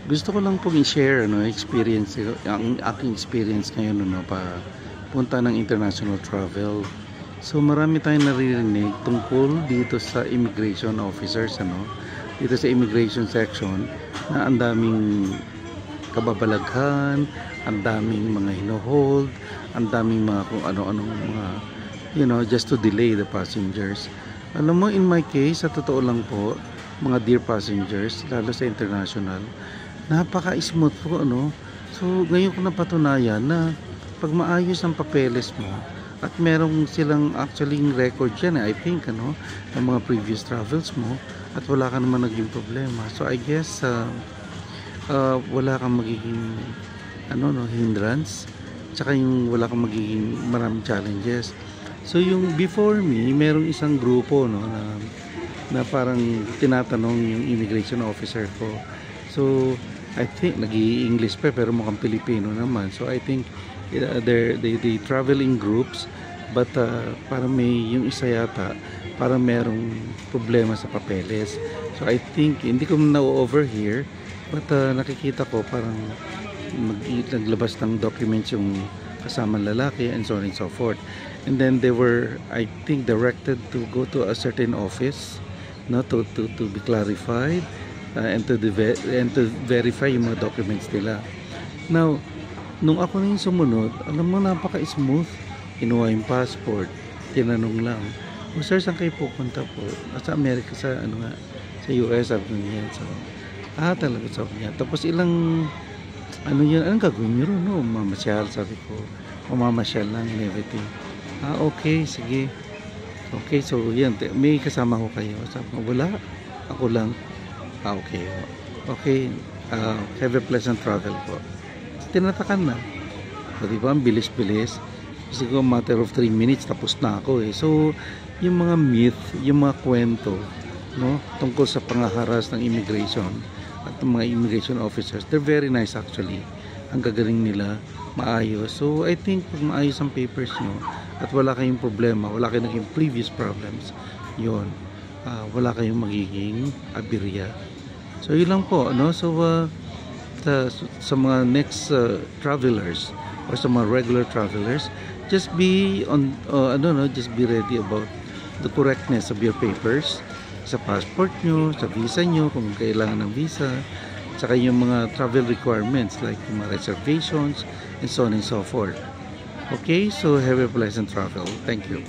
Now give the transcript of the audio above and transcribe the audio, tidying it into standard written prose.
Gusto ko lang pong i-share experience, ang aking experience ngayon pa punta ng international travel. So marami tayong naririnig tungkol dito sa immigration officers dito sa immigration section na ang daming kababalaghan, ang daming mga hino-hold, ang daming mga kung ano-anong mga just to delay the passengers. Alam mo, in my case, sa totoo lang po, mga dear passengers, lalo sa international, napaka-smooth po, So, ngayon ko napatunayan na pag maayos ang papeles mo at merong silang actually record yan, I think, ng mga previous travels mo at wala ka naman naging problema. So, I guess, wala kang magiging, hindrance, tsaka yung wala kang magiging maraming challenges. So, yung before me, merong isang grupo, na parang tinatanong yung immigration officer ko. So, I think nag-i-English pero mukhang Pilipino naman. So I think they travel in groups, but parang may yung isa yata parang merong problema sa papeles. So I think hindi ko na-overhear, but nakikita ko parang naglabas ng documents yung kasamang lalaki and so on and so forth. And then they were, I think, directed to go to a certain office, to be clarified. And to verify yung mga documents nila. Now, nung ako na yung sumunod, alam mo, napaka-smooth. Kinuha yung passport, tinanong lang, sir, saan kayo pupunta po? Sa Amerika, sa US, sabi ko niya. So, talaga, sabi niya. Tapos ilang, anong gagawin niyo ron? Mamasyal, sabi ko. Mamasyal lang and everything. Okay, sige. Okay, so yan, may kasama ko kayo. Sabi ko, wala, ako lang. Okay. Okay. Have a pleasant travel po. Tinatakan na. So, diba? Ang bilis-bilis. Siguro matter of 3 minutes tapos na ako eh. So, yung mga myth, yung mga kwento, tungkol sa pangaharas ng immigration at ng mga immigration officers, they're very nice actually. Ang gagaling nila, maayos. So, I think pag maayos ang papers nyo at wala kayong problema, wala kayong naging previous problems, yun. Wala kayong magiging abirya. So yun lang po, so sa mga next travelers or sa mga regular travelers, just be just be ready about the correctness of your papers sa passport nyo, sa visa nyo kung kailangan ng visa, saka yung mga travel requirements like yung mga reservations and so on and so forth. Okay, so have a pleasant travel. Thank you.